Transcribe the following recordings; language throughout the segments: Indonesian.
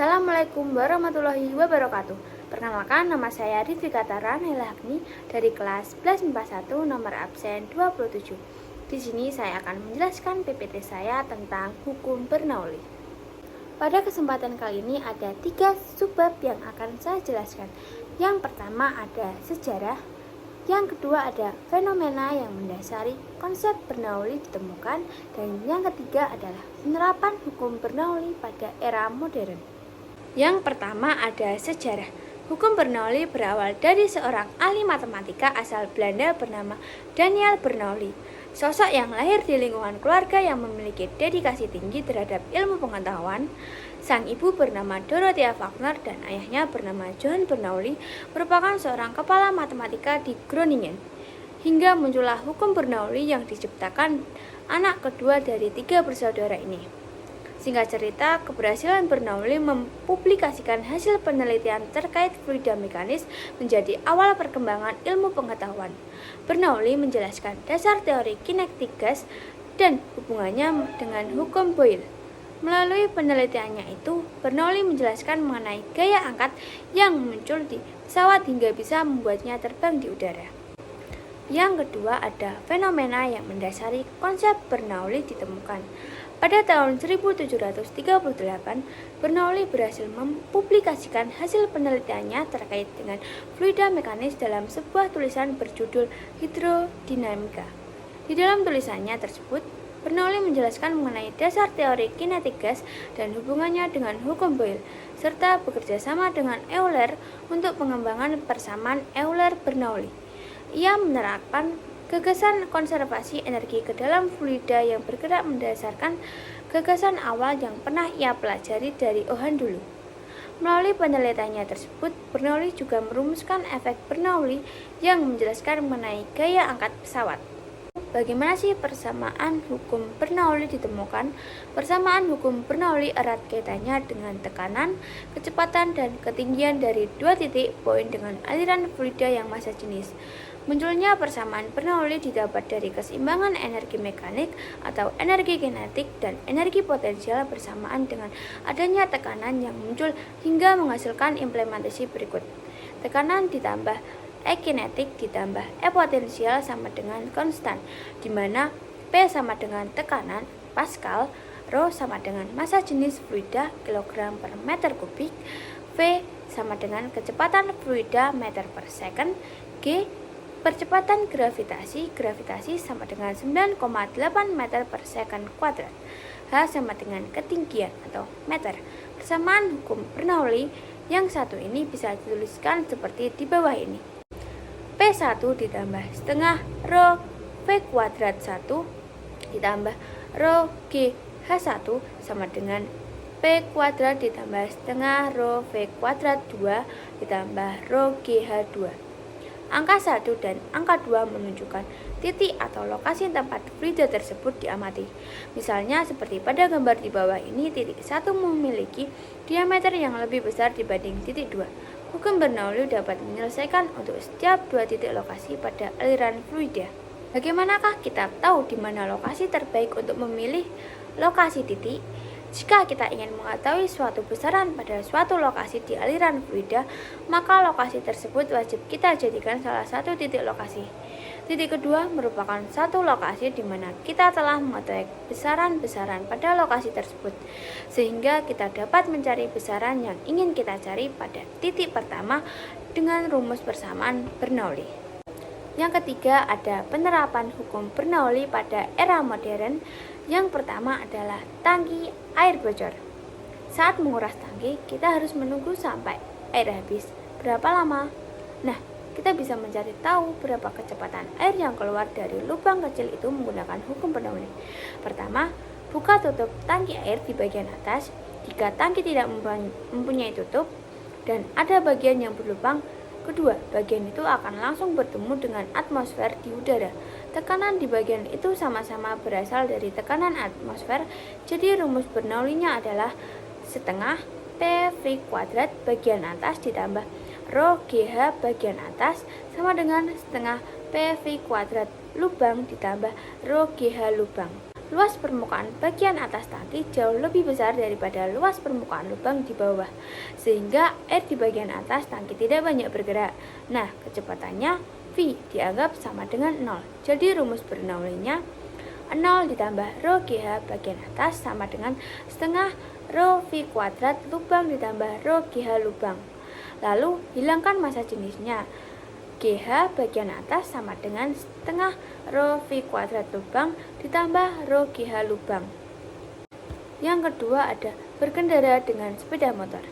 Assalamualaikum warahmatullahi wabarakatuh. Perkenalkan, nama saya Ridvika Tara Nelahagni dari kelas 11 MIPA 1 nomor absen 27. Di sini saya akan menjelaskan PPT saya tentang hukum Bernoulli. Pada kesempatan kali ini ada 3 subbab yang akan saya jelaskan. Yang pertama ada sejarah, yang kedua ada fenomena yang mendasari konsep Bernoulli ditemukan, dan yang ketiga adalah penerapan hukum Bernoulli pada era modern. Yang pertama ada sejarah. Hukum Bernoulli berawal dari seorang ahli matematika asal Belanda bernama Daniel Bernoulli. Sosok yang lahir di lingkungan keluarga yang memiliki dedikasi tinggi terhadap ilmu pengetahuan. Sang ibu bernama Dorothea Wagner dan ayahnya bernama Johann Bernoulli merupakan seorang kepala matematika di Groningen. Hingga muncullah hukum Bernoulli yang diciptakan anak kedua dari 3 bersaudara ini. Singkat cerita, keberhasilan Bernoulli mempublikasikan hasil penelitian terkait fluida mekanis menjadi awal perkembangan ilmu pengetahuan. Bernoulli menjelaskan dasar teori kinetik gas dan hubungannya dengan hukum Boyle. Melalui penelitiannya itu, Bernoulli menjelaskan mengenai gaya angkat yang muncul di pesawat hingga bisa membuatnya terbang di udara. Yang kedua ada fenomena yang mendasari konsep Bernoulli ditemukan. Pada tahun 1738, Bernoulli berhasil mempublikasikan hasil penelitiannya terkait dengan fluida mekanis dalam sebuah tulisan berjudul Hidrodinamika. Di dalam tulisannya tersebut, Bernoulli menjelaskan mengenai dasar teori kinetik gas dan hubungannya dengan hukum Boyle, serta bekerja sama dengan Euler untuk pengembangan persamaan Euler-Bernoulli. Ia menerapkan gagasan konservasi energi ke dalam fluida yang bergerak berdasarkan gagasan awal yang pernah ia pelajari dari Ohan dulu. Melalui penelitiannya tersebut, Bernoulli juga merumuskan efek Bernoulli yang menjelaskan mengenai gaya angkat pesawat. Bagaimana sih persamaan hukum Bernoulli ditemukan? Persamaan hukum Bernoulli erat kaitannya dengan tekanan, kecepatan, dan ketinggian dari 2 titik poin dengan aliran fluida yang massa jenis. Munculnya persamaan Bernoulli didapat dari keseimbangan energi mekanik atau energi kinetik dan energi potensial bersamaan dengan adanya tekanan yang muncul hingga menghasilkan implementasi berikut. Tekanan ditambah E kinetik ditambah E potensial sama dengan konstan, di mana P sama dengan tekanan Pascal, Rho sama dengan massa jenis fluida kilogram per meter kubik, V sama dengan kecepatan fluida meter per second, G percepatan gravitasi sama dengan 9,8 meter per second kuadrat, H sama dengan ketinggian atau meter. Persamaan hukum Bernoulli yang satu ini bisa dituliskan seperti di bawah ini. P1 ditambah setengah Rho V kuadrat 1 ditambah Rho G H1 sama dengan P kuadrat ditambah setengah Rho V kuadrat 2 ditambah Rho G H2. Angka 1 dan angka 2 menunjukkan titik atau lokasi tempat fluida tersebut diamati. Misalnya seperti pada gambar di bawah ini, titik 1 memiliki diameter yang lebih besar dibanding titik 2. Hukum Bernoulli dapat menyelesaikan untuk setiap 2 titik lokasi pada aliran fluida. Bagaimanakah kita tahu di mana lokasi terbaik untuk memilih lokasi titik? Jika kita ingin mengetahui suatu besaran pada suatu lokasi di aliran fluida, maka lokasi tersebut wajib kita jadikan salah satu titik lokasi. Titik kedua merupakan satu lokasi di mana kita telah mengetahui besaran-besaran pada lokasi tersebut, sehingga kita dapat mencari besaran yang ingin kita cari pada titik pertama dengan rumus persamaan Bernoulli. Yang ketiga ada penerapan hukum Bernoulli pada era modern. Yang pertama adalah tangki air bocor. Saat menguras tangki, kita harus menunggu sampai air habis. Berapa lama? Nah, kita bisa mencari tahu berapa kecepatan air yang keluar dari lubang kecil itu menggunakan hukum Bernoulli. Pertama, buka tutup tangki air di bagian atas. Jika tangki tidak mempunyai tutup dan ada bagian yang berlubang, kedua bagian itu akan langsung bertemu dengan atmosfer di udara. Tekanan di bagian itu sama-sama berasal dari tekanan atmosfer, jadi rumus Bernoulli-nya adalah setengah PV kuadrat bagian atas ditambah Rho GH bagian atas sama dengan setengah PV kuadrat lubang ditambah Rho GH lubang. luas permukaan bagian atas tangki jauh lebih besar daripada luas permukaan lubang di bawah, sehingga air di bagian atas tangki tidak banyak bergerak. Nah, kecepatannya V dianggap sama dengan 0. Jadi rumus Bernoullinya 0 ditambah rho GH bagian atas sama dengan setengah rho V kuadrat lubang ditambah rho GH lubang. Lalu hilangkan massa jenisnya. GH bagian atas sama dengan setengah rho V kuadrat lubang ditambah rho GH lubang. Yang kedua ada berkendara dengan sepeda motor.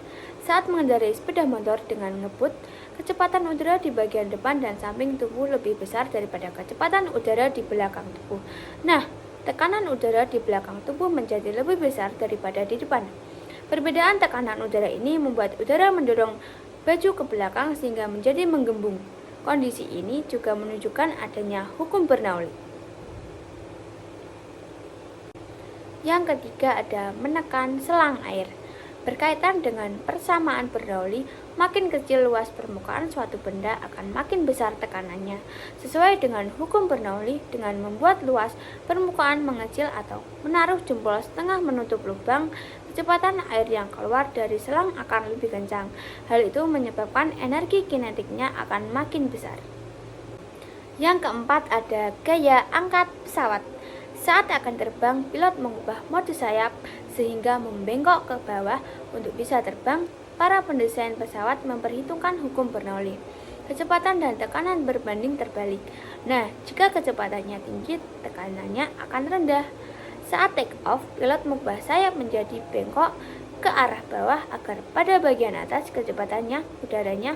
Saat mengendarai sepeda motor dengan ngebut, kecepatan udara di bagian depan dan samping tubuh lebih besar daripada kecepatan udara di belakang tubuh. Nah, tekanan udara di belakang tubuh menjadi lebih besar daripada di depan. Perbedaan tekanan udara ini membuat udara mendorong baju ke belakang sehingga menjadi menggembung. Kondisi ini juga menunjukkan adanya hukum Bernoulli. Yang ketiga ada menekan selang air. Berkaitan dengan persamaan Bernoulli, makin kecil luas permukaan suatu benda akan makin besar tekanannya. Sesuai dengan hukum Bernoulli, dengan membuat luas permukaan mengecil atau menaruh jempol setengah menutup lubang, kecepatan air yang keluar dari selang akan lebih kencang. Hal itu menyebabkan energi kinetiknya akan makin besar. Yang keempat ada gaya angkat pesawat. Saat akan terbang, pilot mengubah mode sayap sehingga membengkok ke bawah untuk bisa terbang. Para pendesain pesawat memperhitungkan hukum Bernoulli. Kecepatan dan tekanan berbanding terbalik. Nah, jika kecepatannya tinggi, tekanannya akan rendah. Saat take off, pilot mengubah sayap menjadi bengkok ke arah bawah agar pada bagian atas kecepatannya udaranya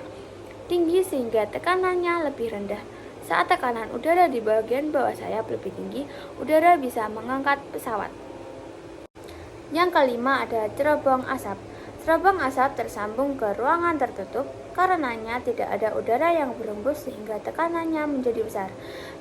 tinggi sehingga tekanannya lebih rendah. Saat tekanan udara di bagian bawah sayap lebih tinggi, udara bisa mengangkat pesawat. Yang kelima ada cerobong asap. Cerobong asap tersambung ke ruangan tertutup, karenanya tidak ada udara yang berembus sehingga tekanannya menjadi besar.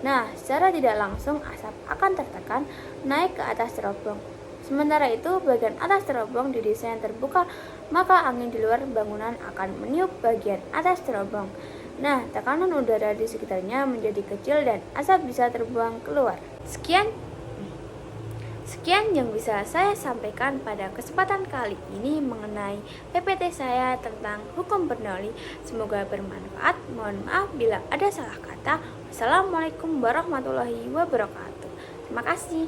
Nah, secara tidak langsung asap akan tertekan naik ke atas cerobong. Sementara itu, bagian atas cerobong didesain terbuka, maka angin di luar bangunan akan meniup bagian atas cerobong. Nah, tekanan udara di sekitarnya menjadi kecil dan asap bisa terbuang keluar. Sekian yang bisa saya sampaikan pada kesempatan kali ini mengenai PPT saya tentang hukum Bernoulli. Semoga bermanfaat. Mohon maaf bila ada salah kata. Wassalamualaikum warahmatullahi wabarakatuh. Terima kasih.